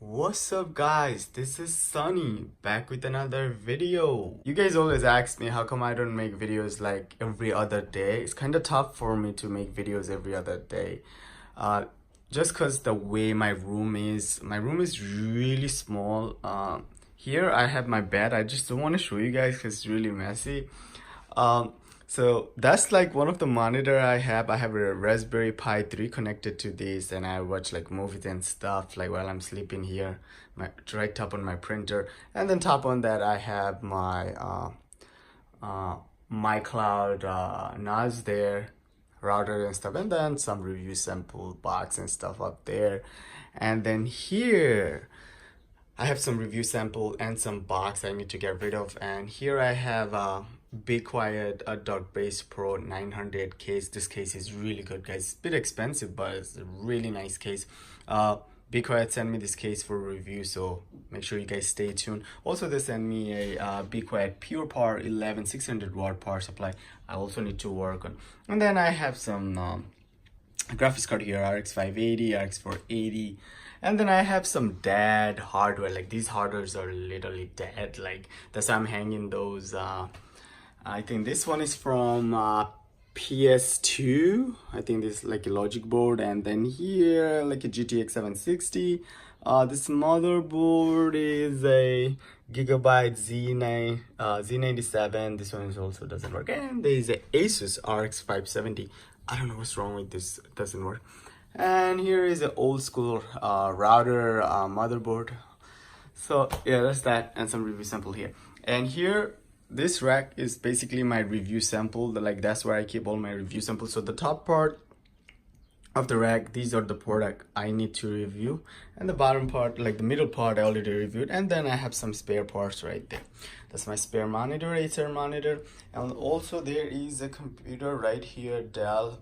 What's up guys, this is Sunny back with another video. You guys always ask me how come I don't make videos like every other day. It's kind of tough for me to make videos every other day. Uh, just cause the way my room is really small. Here I have my bed. I just don't want to show you guys because it's really messy. Um, so that's like one of the monitor I have. I have a Raspberry Pi 3 connected to this, and I watch like movies and stuff like while I'm sleeping here. My right top on my printer, and then top on that I have my cloud NAS there, router and stuff, and then some review sample box and stuff up there. And then here I have some review sample and some box I need to get rid of. And here I have Be Quiet Dark Base Pro 900 case. This case is really good, guys. It's a bit expensive, but it's a really nice case. Be Quiet sent me this case for review, so make sure you guys stay tuned. Also, they sent me a Be Quiet Pure Power 11 600 watt power supply. I also need to work on. And then I have some graphics card here, RX 580, RX 480. And then I have some dead hardware. Like these hardwares are literally dead. Like that's why I'm hanging those. I think this one is from PS2. I think this is like a logic board. And then here like a GTX 760. This motherboard is a Gigabyte Z97. This one is also doesn't work. And there is a Asus RX 570. I don't know what's wrong with this. It doesn't work. And here is an old school router motherboard. So yeah, that's that, and some review sample here. And here, this rack is basically my review sample. Like that's where I keep all my review samples. So the top part of the rack, these are the product I need to review, and the bottom part, like the middle part, I already reviewed. And then I have some spare parts right there. That's my spare monitor, Acer monitor. And also there is a computer right here, Dell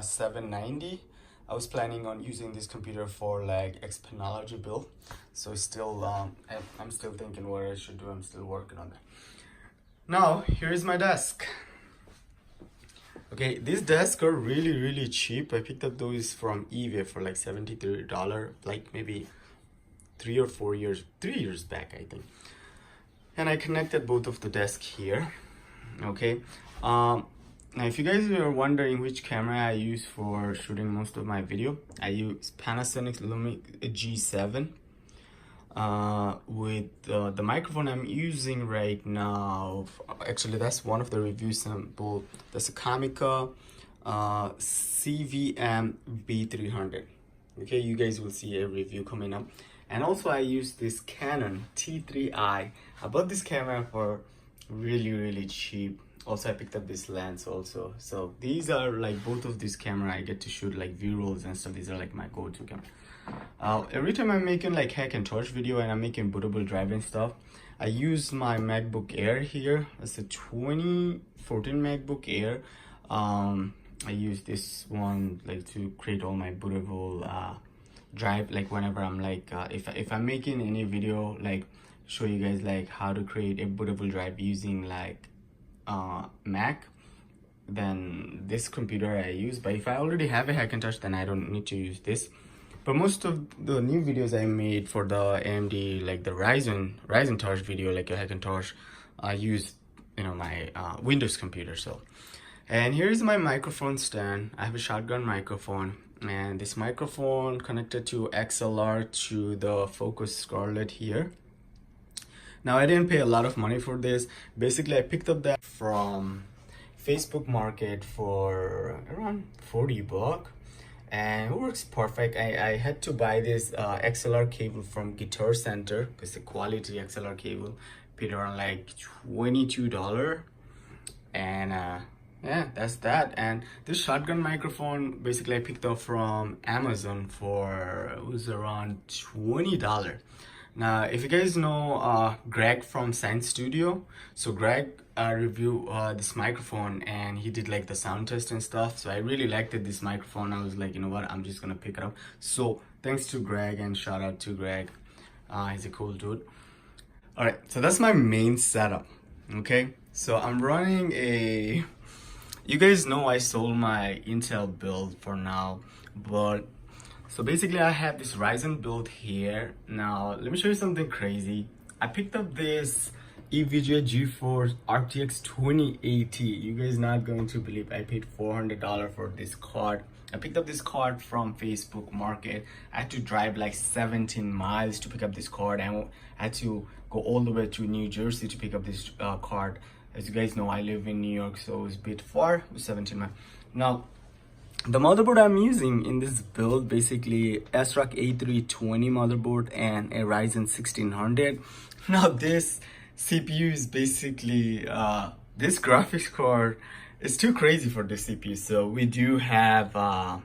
790. I was planning on using this computer for like expanology build, so it's still I'm still thinking what I should do. I'm still working on that. Now here is my desk. Okay, these desks are really cheap. I picked up those from eBay for like $73, like maybe 3 years back, I think. And I connected both of the desks here. Okay. Now, if you guys are wondering which camera I use for shooting most of my video, I use Panasonic Lumix G7 with the microphone I'm using right now. Actually, that's one of the review sample. That's a Comica CVM B300. Okay, you guys will see a review coming up. And also, I use this Canon T3i. I bought this camera for really cheap. Also, I picked up this lens also. So these are like both of these camera I get to shoot like V-rolls and stuff. These are like my go-to camera. Every time I'm making like Hackintosh video and I'm making bootable drive and stuff, I use my MacBook Air here. It's a 2014 MacBook Air. I use this one like to create all my bootable drive. Like whenever I'm like if I'm making any video, like show you guys like how to create a bootable drive using like Mac, then this computer I use. But if I already have a Hackintosh, then I don't need to use this. But most of the new videos I made for the AMD, like the Ryzen Tosh video, like a Hackintosh, I use my Windows computer. So, and here's my microphone stand. I have a shotgun microphone, and this microphone connected to XLR to the Focus Scarlett here. Now, I didn't pay a lot of money for this. Basically, I picked up that from Facebook Market for around 40 bucks, and it works perfect. I had to buy this XLR cable from Guitar Center because the quality XLR cable paid around like $22. And yeah, that's that. And this shotgun microphone, basically I picked up from Amazon for, it was around $20. Now, if you guys know Greg from Science Studio, so Greg reviewed this microphone and he did like the sound test and stuff. So I really liked this microphone. I was like, you know what, I'm just gonna pick it up. So thanks to Greg and shout out to Greg. He's a cool dude. All right, so that's my main setup. Okay, so I'm running a, you guys know I sold my Intel build for now, but So basically I have this Ryzen build here. Now let me show you something crazy. I picked up this EVGA GeForce RTX 2080. You guys not going to believe I paid $400 for this card. I picked up this card from Facebook Market. I had to drive like 17 miles to pick up this card. I had to go all the way to New Jersey to pick up this card. As you guys know, I live in New York, so it's a bit far, 17 miles. Now, the motherboard I'm using in this build, basically ASRock A320 motherboard and a Ryzen 1600. Now this CPU is basically, this graphics card is too crazy for the CPU. So we do have a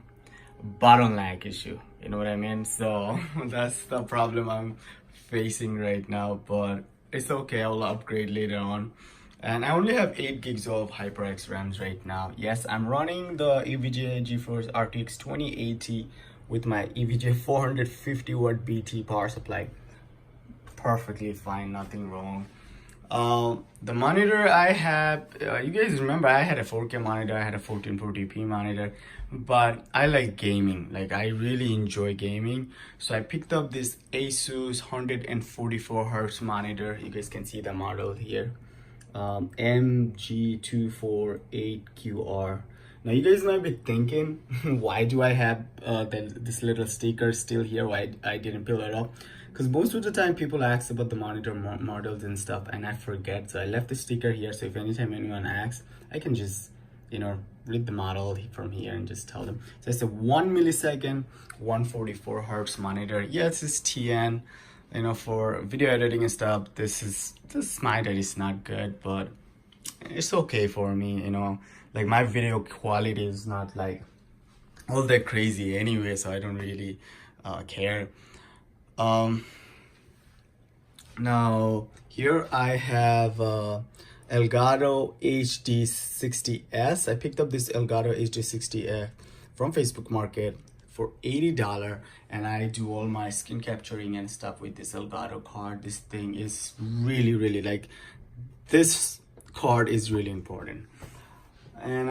bottleneck issue, you know what I mean? So that's the problem I'm facing right now, but it's okay, I'll upgrade later on. And I only have 8 gigs of HyperX RAMs right now. Yes, I'm running the EVGA GeForce RTX 2080 with my EVGA 450 watt BT power supply. Perfectly fine, nothing wrong. The monitor I have, you guys remember I had a 4K monitor, I had a 1440p monitor, but I like gaming, like I really enjoy gaming. So I picked up this Asus 144Hz monitor. You guys can see the model here. MG248QR. Now you guys might be thinking, why do I have this little sticker still here? Why I didn't peel it up? Because most of the time people ask about the monitor models and stuff, and I forget. So I left the sticker here, so if anytime anyone asks, I can just, you know, read the model from here and just tell them. So it's a 1 millisecond 144Hz monitor. Yes, it's TN. You know, for video editing and stuff, this monitor is not good, but it's okay for me, you know. Like my video quality is not like all that crazy anyway, so I don't really care. Now here I have Elgato HD60S. I picked up this Elgato HD60S from Facebook Market for $80, and I do all my screen capturing and stuff with this Elgato card. This thing is really like, this card is really important. And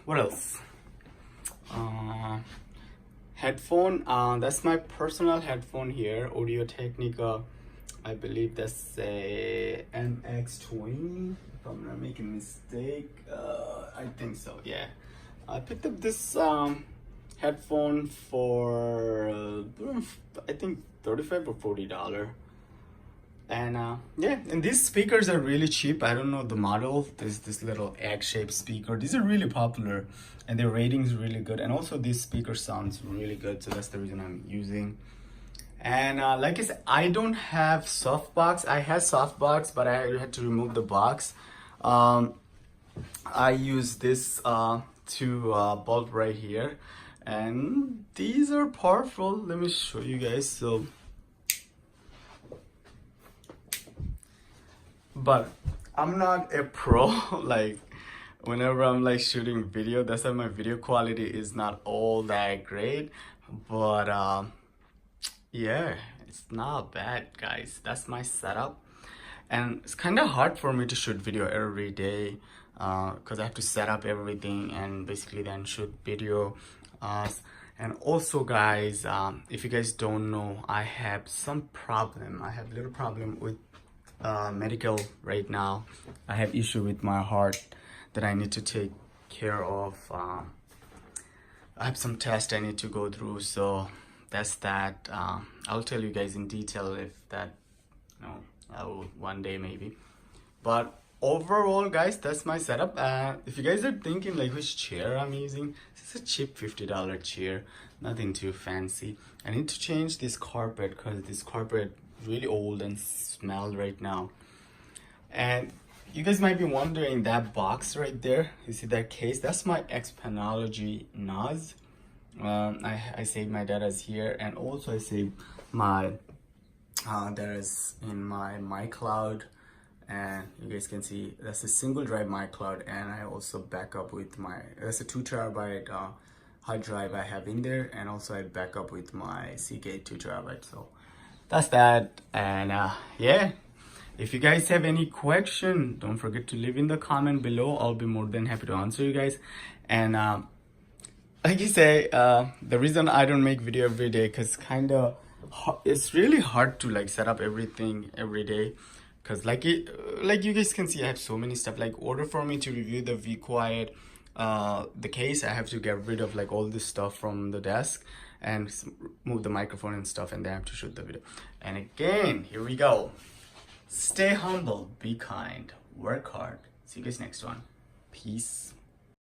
what else? Headphone, that's my personal headphone here, Audio Technica. I believe that's a MX20, if I'm not making a mistake. I think so, yeah. I picked up this headphone for I think $35 or $40. And yeah, and these speakers are really cheap. I don't know the model. There's this little egg-shaped speaker. These are really popular and their rating is really good, and also this speaker sounds really good, so that's the reason I'm using. And like I said, I don't have softbox. I had softbox, but I had to remove the box. I use this two bulb right here, and these are powerful. Let me show you guys. So, but I'm not a pro. Like whenever I'm like shooting video, that's why my video quality is not all that great, but yeah, it's not bad, guys. That's my setup, and it's kind of hard for me to shoot video every day because I have to set up everything and basically then shoot video. And also, guys, if you guys don't know, I have some problem. I have a little problem with medical right now. I have issue with my heart that I need to take care of. I have some tests I need to go through, so that's that. I'll tell you guys in detail if that, you know, I will one day maybe. But overall, guys, that's my setup. If you guys are thinking like which chair I'm using, this is a cheap $50 chair, nothing too fancy. I need to change this carpet because this carpet is really old and smell right now. And you guys might be wondering, that box right there, you see that case, that's my Xpanology NAS. I saved my data's here, and also I saved my data's in my MyCloud, and you guys can see that's a single drive MyCloud, and I also back up with my, that's a 2 terabyte hard drive I have in there, and also I back up with my Seagate 2 terabyte. So that's that. And yeah, if you guys have any question, don't forget to leave in the comment below. I'll be more than happy to answer you guys. And like you say, the reason I don't make video every day, because kind of it's really hard to like set up everything every day, because like you guys can see, I have so many stuff. Like, order for me to review the Be Quiet, the case, I have to get rid of like all this stuff from the desk and move the microphone and stuff, and then I have to shoot the video. And again, here we go. Stay humble, be kind, work hard. See you guys next one. Peace.